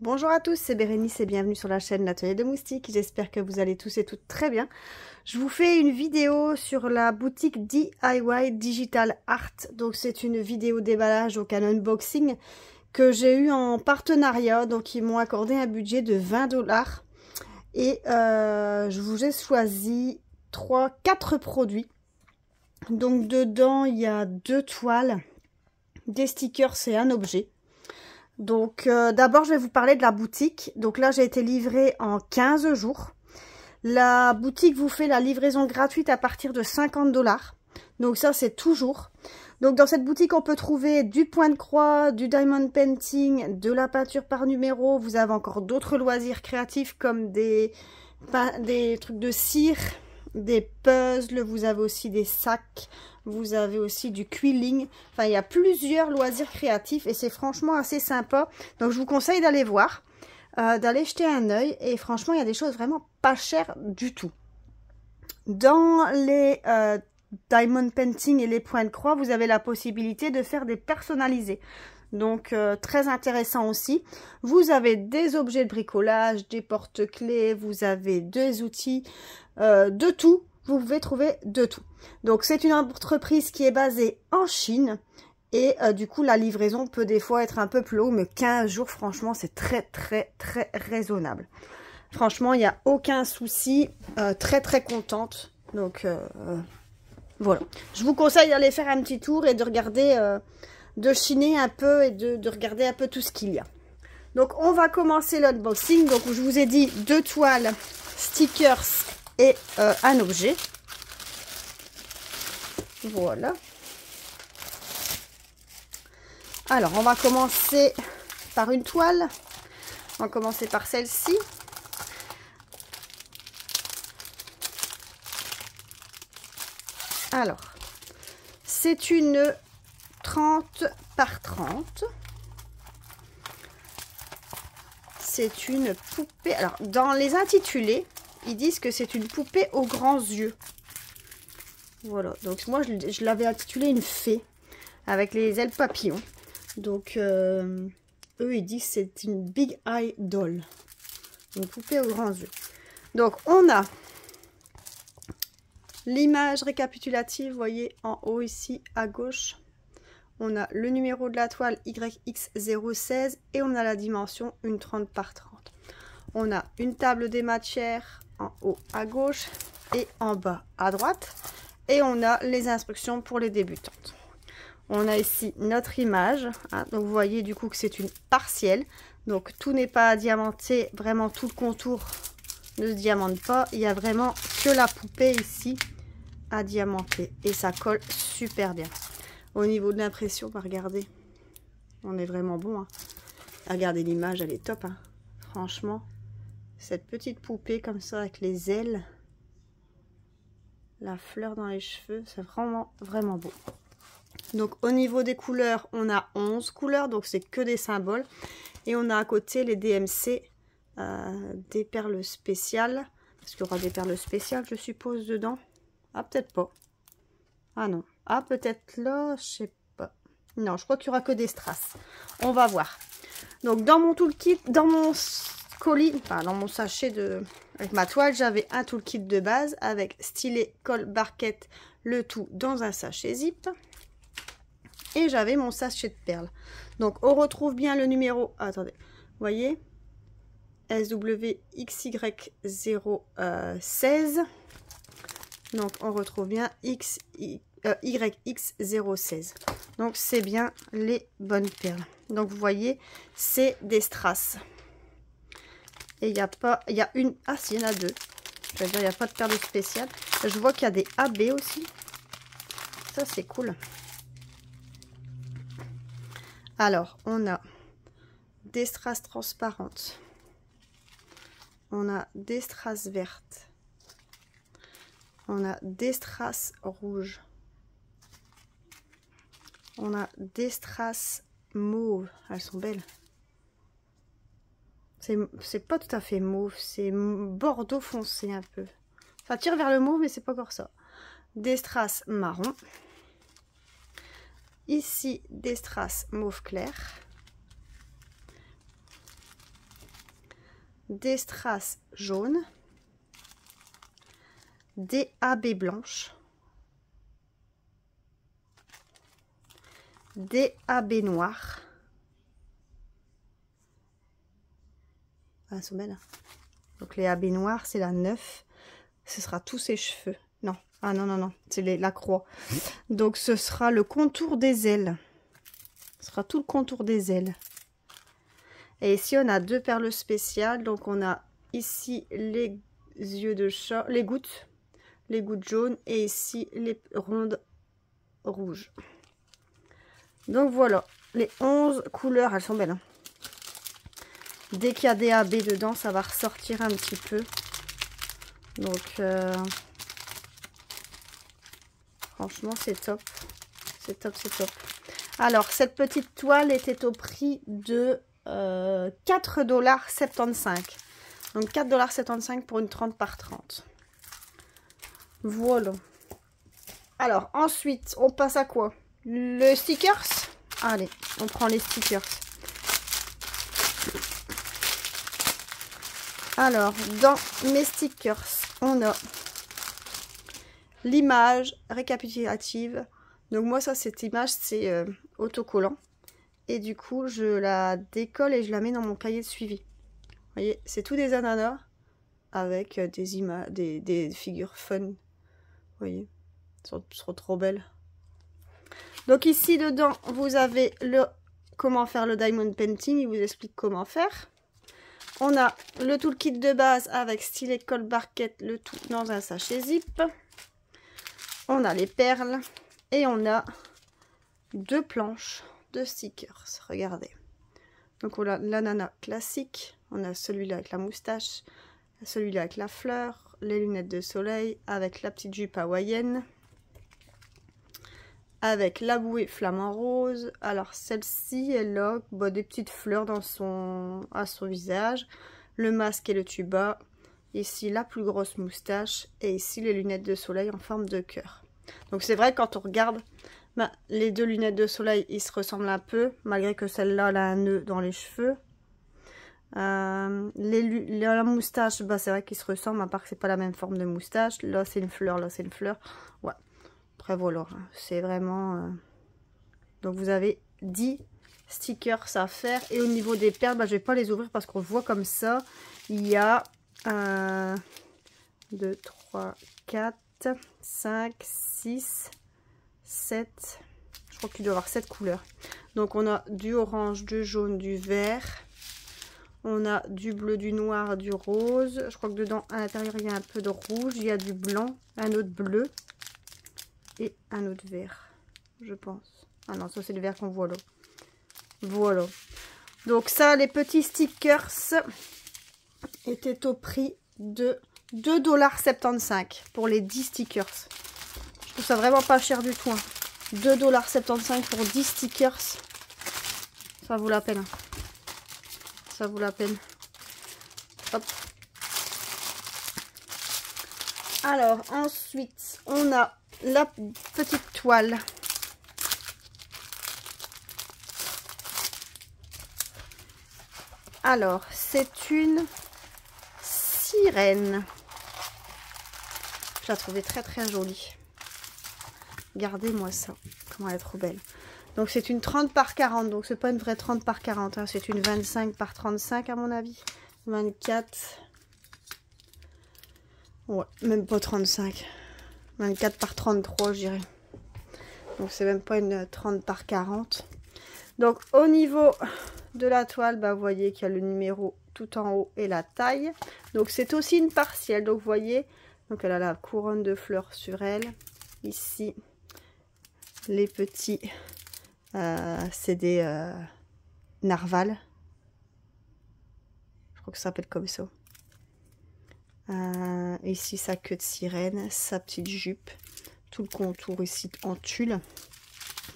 Bonjour à tous, c'est Bérénice et bienvenue sur la chaîne L'Atelier de Moustiques. J'espère que vous allez tous et toutes très bien. Je vous fais une vidéo sur la boutique DIY Digital Art. Donc c'est une vidéo déballage au unboxing que j'ai eu en partenariat. Donc ils m'ont accordé un budget de 20 $. Et je vous ai choisi 4 produits. Donc dedans il y a 2 toiles, des stickers et un objet. Donc d'abord je vais vous parler de la boutique. Donc là j'ai été livrée en 15 jours. La boutique vous fait la livraison gratuite à partir de 50 $. Donc ça c'est toujours. Donc dans cette boutique on peut trouver du point de croix, du diamond painting, de la peinture par numéro. Vous avez encore d'autres loisirs créatifs comme des trucs de cire, des puzzles, vous avez aussi des sacs, vous avez aussi du quilling. Enfin, il y a plusieurs loisirs créatifs et c'est franchement assez sympa. Donc, je vous conseille d'aller voir, d'aller jeter un œil. Et franchement, il y a des choses vraiment pas chères du tout. Dans les diamond painting et les points de croix, vous avez la possibilité de faire des personnalisés. Donc, très intéressant aussi. Vous avez des objets de bricolage, des porte-clés, vous avez des outils, de tout. Vous pouvez trouver de tout. Donc, c'est une entreprise qui est basée en Chine. Et du coup, la livraison peut des fois être un peu plus haut, mais 15 jours, franchement, c'est très raisonnable. Franchement, il n'y a aucun souci. Très contente. Donc, voilà. Je vous conseille d'aller faire un petit tour et de regarder... de chiner un peu et de regarder un peu tout ce qu'il y a. Donc on va commencer l'unboxing. Donc je vous ai dit 2 toiles, stickers et un objet. Voilà. Alors on va commencer par une toile. On va commencer par celle-ci. Alors c'est une 30 par 30. C'est une poupée. Alors, dans les intitulés, ils disent que c'est une poupée aux grands yeux. Voilà. Donc, moi, je l'avais intitulé une fée avec les ailes papillons. Donc, eux, ils disent que c'est une Big Eye Doll. Une poupée aux grands yeux. Donc, on a l'image récapitulative, vous voyez, en haut ici, à gauche. On a le numéro de la toile YX016 et on a la dimension une 30 par 30. On a une table des matières en haut à gauche et en bas à droite. Et on a les instructions pour les débutantes. On a ici notre image. Hein, donc vous voyez du coup que c'est une partielle. Donc tout n'est pas diamanté. Vraiment tout le contour ne se diamante pas. Il y a vraiment que la poupée ici à diamanter. Et ça colle super bien. Au niveau de l'impression, regardez, on est vraiment bon. Hein. Regardez l'image, elle est top. Hein. Franchement, cette petite poupée comme ça avec les ailes, la fleur dans les cheveux, c'est vraiment beau. Donc au niveau des couleurs, on a 11 couleurs, donc c'est que des symboles. Et on a à côté les DMC, des perles spéciales. Est-ce qu'il y aura des perles spéciales, je suppose, dedans? Ah, peut-être pas. Ah non. Ah, peut-être là, je sais pas. Non, je crois qu'il n'y aura que des strass. On va voir. Donc, dans mon toolkit, dans mon colis, enfin, dans mon sachet avec ma toile, j'avais un toolkit de base avec stylet, colle, barquette, le tout dans un sachet zip. Et j'avais mon sachet de perles. Donc, on retrouve bien le numéro. Attendez, vous voyez? SWXY016. Donc, on retrouve bien YX016. Donc, c'est bien les bonnes perles. Donc, vous voyez, c'est des strass. Et il n'y a pas... Il y a une... Ah, si, il y en a 2. Je veux dire, il n'y a pas de perles spéciales. Je vois qu'il y a des AB aussi. Ça, c'est cool. Alors, on a des strass transparentes. On a des strass vertes. On a des strass rouges. On a des strass mauves. Elles sont belles. C'est pas tout à fait mauve. C'est bordeaux foncé un peu. Ça tire vers le mauve, mais c'est pas encore ça. Des strass marron. Ici, des strass mauve clair. des strass jaunes, des AB blanches, des AB noirs. Ah, elles sont belles. Donc les AB noirs, c'est la 9. Ce sera tous ses cheveux. Non, ah non, non, non, c'est la croix. Donc ce sera le contour des ailes. Ce sera tout le contour des ailes. Et ici, on a deux perles spéciales. Donc on a ici les yeux de chat, les gouttes jaunes, et ici les rondes rouges. Donc voilà, les 11 couleurs, elles sont belles. Hein. Dès qu'il y a des AB dedans, ça va ressortir un petit peu. Donc, franchement, c'est top. C'est top, c'est top. Alors, cette petite toile était au prix de 4,75 $. Donc, 4,75 $ pour une 30 par 30. Voilà. Alors, ensuite, on passe à quoi? Le stickers. Allez, on prend les stickers. Alors, dans mes stickers, on a l'image récapitulative. Donc moi, ça, cette image, c'est autocollant. Et du coup, je la décolle et je la mets dans mon cahier de suivi. Vous voyez, c'est tout des ananas avec des images, des figures fun. Vous voyez, elles sont trop belles. Donc ici, dedans, vous avez comment faire le diamond painting. Il vous explique comment faire. On a le toolkit de base avec stylet, colle, barquette, le tout dans un sachet zip. On a les perles et on a deux planches de stickers. Regardez. Donc on a l'ananas classique, on a celui-là avec la moustache, celui-là avec la fleur, les lunettes de soleil avec la petite jupe hawaïenne, avec la bouée flamant rose. Alors celle-ci, elle a des petites fleurs à son visage, le masque et le tuba, ici la plus grosse moustache et ici les lunettes de soleil en forme de cœur. Donc c'est vrai, quand on regarde, les deux lunettes de soleil, ils se ressemblent un peu, malgré que celle-là, elle a un nœud dans les cheveux. La moustache, c'est vrai qu'ils se ressemblent, à part que c'est pas la même forme de moustache. Là c'est une fleur, là c'est une fleur. Ouais. Après voilà, c'est vraiment... Donc vous avez 10 stickers à faire. Et au niveau des perles, je vais pas les ouvrir parce qu'on voit comme ça. Il y a 1, 2, 3, 4, 5, 6, 7. Je crois qu'il doit y avoir 7 couleurs. Donc on a du orange, du jaune, du vert. On a du bleu, du noir, du rose. Je crois que dedans, à l'intérieur, il y a un peu de rouge. Il y a du blanc, un autre bleu. Et un autre vert, je pense. Ah non, ça c'est le vert qu'on voit là. Voilà. Donc ça, les petits stickers étaient au prix de 2,75 $ pour les 10 stickers. Je trouve ça vraiment pas cher du tout. Hein. 2,75 $ pour 10 stickers. Ça vaut la peine. Hein. Ça vaut la peine. Hop. Alors, ensuite, on a la petite toile. Alors, c'est une sirène. Je la trouvais très très jolie. Regardez-moi ça. Comment elle est trop belle. Donc, c'est une 30 par 40. Donc, c'est pas une vraie 30 par 40. Hein. C'est une 25 par 35 à mon avis. 24. Ouais, même pas 35. 24 par 33, je dirais. Donc, c'est même pas une 30 par 40. Donc, au niveau de la toile, vous voyez qu'il y a le numéro tout en haut et la taille. Donc, c'est aussi une partielle. Donc, vous voyez, donc elle a la couronne de fleurs sur elle. Ici, les petits, c'est des narvals. Je crois que ça s'appelle comme ça. Ici, sa queue de sirène, sa petite jupe, tout le contour ici en tulle.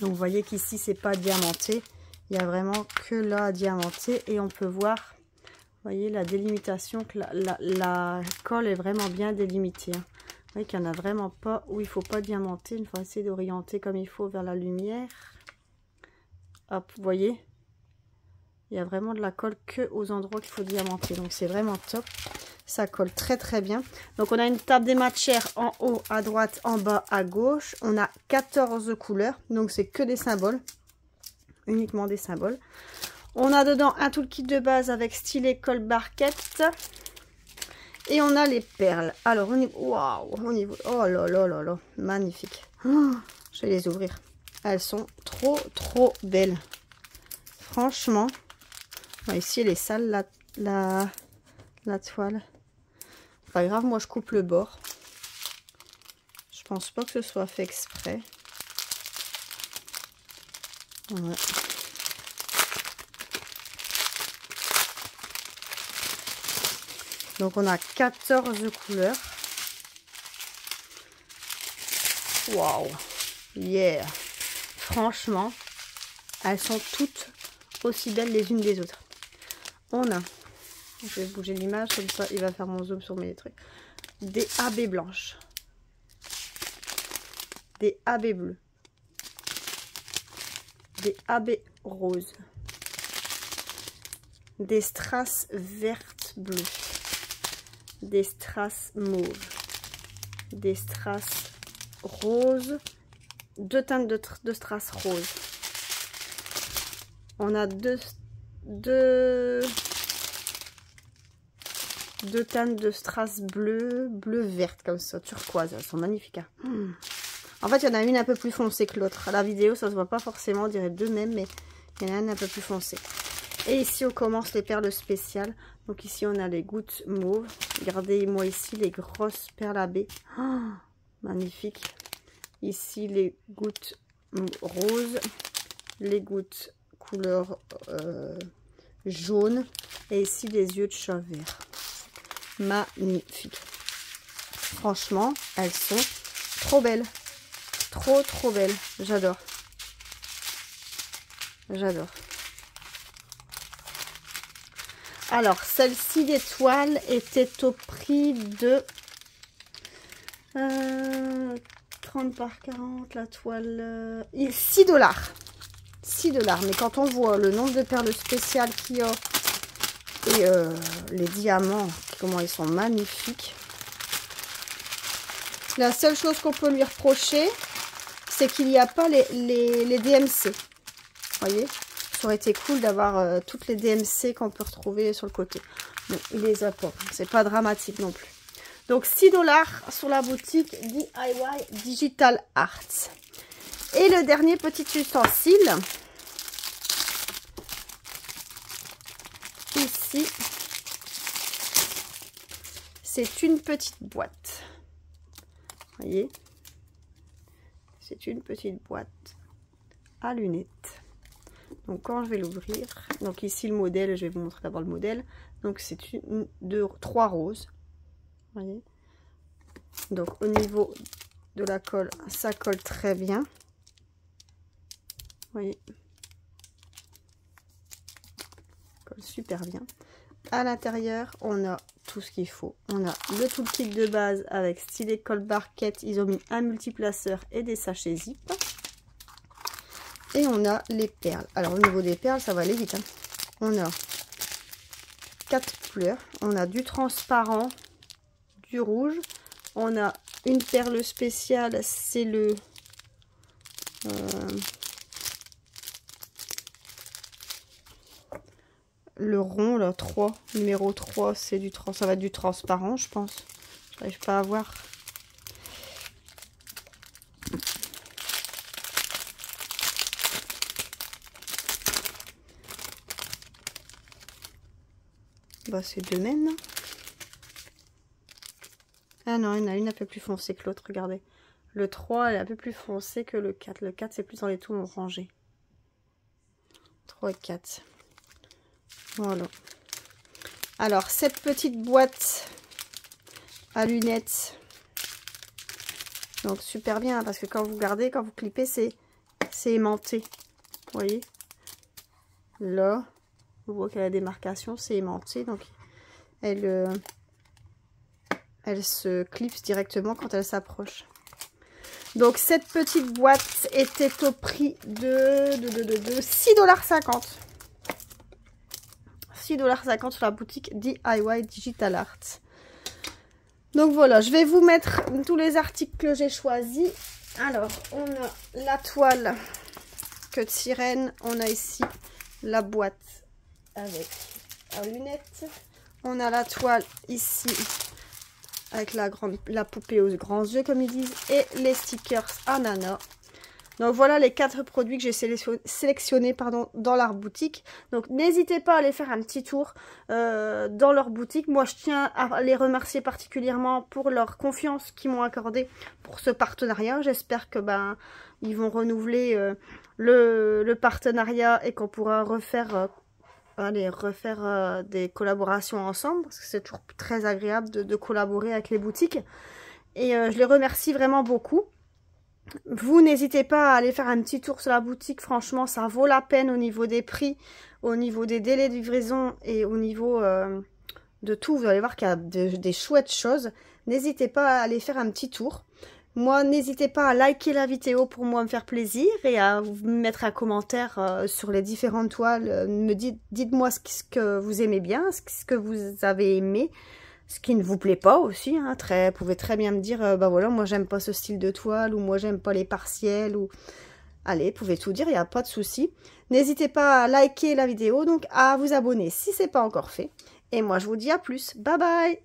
Donc, vous voyez qu'ici, c'est pas diamanté. Il y a vraiment que là diamanté. Et on peut voir, vous voyez, la délimitation, que la colle est vraiment bien délimitée. Hein. Vous voyez qu'il n'y en a vraiment pas où il ne faut pas diamanter. Il faut essayer d'orienter comme il faut vers la lumière. Hop, vous voyez. Il y a vraiment de la colle que aux endroits qu'il faut diamanter. Donc c'est vraiment top. Ça colle très très bien. Donc on a une table des matières en haut, à droite, en bas, à gauche. On a 14 couleurs. Donc c'est que des symboles. Uniquement des symboles. On a dedans un toolkit de base avec stylet, colle, barquette. Et on a les perles. Alors au niveau... Waouh! Au niveau... Oh là là là là! Magnifique! Oh, je vais les ouvrir. Elles sont trop trop belles. Franchement. Bon, ici elle est sale la toile. Pas grave, moi je coupe le bord. Je pense pas que ce soit fait exprès. Ouais. Donc on a 14 couleurs. Waouh! Yeah! Franchement, elles sont toutes aussi belles les unes des autres. On a, je vais bouger l'image comme ça, il va faire mon zoom sur mes trucs. Des AB blanches, des AB bleus, des AB roses, des strass vertes bleues, des strass mauves, des strass roses, deux teintes de strass rose. On a deux teintes de strass bleu verte comme ça, turquoise. Elles sont magnifiques. Hein. En fait, il y en a une un peu plus foncée que l'autre. À la vidéo, ça se voit pas forcément, on dirait deux mêmes, mais il y en a une un peu plus foncée. Et ici, on commence les perles spéciales. Donc ici, on a les gouttes mauves. Regardez-moi ici les grosses perles AB. Oh, magnifique. Ici, les gouttes roses, les gouttes couleur jaune, et ici les yeux de chat vert. Magnifique. Franchement, elles sont trop belles. Trop trop belles. J'adore. J'adore. Alors, celle-ci des toiles était au prix de 30 par 40, la toile, 6 $. 6 $. Mais quand on voit le nombre de perles spéciales qu'il y a et les diamants, comment ils sont magnifiques. La seule chose qu'on peut lui reprocher, c'est qu'il n'y a pas les DMC. Vous voyez, ça aurait été cool d'avoir toutes les DMC qu'on peut retrouver sur le côté. Bon, il les a pas. C'est pas dramatique non plus. Donc 6 $ sur la boutique DIY Digital Arts. Et le dernier petit ustensile, ici, c'est une petite boîte. Vous voyez, c'est une petite boîte à lunettes. Donc quand je vais l'ouvrir, donc ici le modèle, je vais vous montrer d'abord le modèle. Donc c'est trois roses. Vous voyez, donc au niveau de la colle, ça colle très bien. Vous voyez, colle super bien. À l'intérieur, on a tout ce qu'il faut. On a le toolkit de base avec stylet, colle, barquette. Ils ont mis un multiplaceur et des sachets zip. Et on a les perles. Alors au niveau des perles, ça va aller vite. Hein. On a 4 couleurs. On a du transparent, du rouge. On a une perle spéciale, c'est le rond, là, 3, numéro 3, c'est du ça va être du transparent, je pense. J'arrive pas à voir. Bah, c'est deux mêmes. Ah non, il y en a une un peu plus foncée que l'autre, regardez. Le 3 elle est un peu plus foncé que le 4. Le 4, c'est plus dans les tons orangés. 3 et 4. Voilà. Alors, cette petite boîte à lunettes. Donc, super bien, parce que quand vous regardez, quand vous clippez, c'est aimanté. Vous voyez? Là, on voit qu'elle a des marcations, c'est aimanté. Donc, elle se clipse directement quand elle s'approche. Donc, cette petite boîte était au prix de 6,50 $. 6,50 $ sur la boutique DIY Digital Art. Donc voilà, je vais vous mettre tous les articles que j'ai choisis. Alors, on a la toile queue de sirène. On a ici la boîte avec la lunette. On a la toile ici avec la poupée aux grands yeux, comme ils disent. Et les stickers ananas. Donc voilà les 4 produits que j'ai sélectionnés dans leur boutique. Donc n'hésitez pas à aller faire un petit tour dans leur boutique. Moi je tiens à les remercier particulièrement pour leur confiance qu'ils m'ont accordée pour ce partenariat. J'espère que ils vont renouveler le partenariat et qu'on pourra refaire des collaborations ensemble. Parce que c'est toujours très agréable de collaborer avec les boutiques. Et je les remercie vraiment beaucoup. Vous n'hésitez pas à aller faire un petit tour sur la boutique, franchement ça vaut la peine au niveau des prix, au niveau des délais de livraison et au niveau de tout. Vous allez voir qu'il y a des chouettes choses. N'hésitez pas à aller faire un petit tour. Moi, n'hésitez pas à liker la vidéo pour moi me faire plaisir et à vous mettre un commentaire sur les différentes toiles. Dites-moi ce que vous aimez bien, ce que vous avez aimé. Ce qui ne vous plaît pas aussi, hein, vous pouvez très bien me dire, voilà, moi j'aime pas ce style de toile, ou moi j'aime pas les partiels, ou... Allez, vous pouvez tout dire, il n'y a pas de souci. N'hésitez pas à liker la vidéo, donc à vous abonner si ce n'est pas encore fait. Et moi je vous dis à plus, bye bye!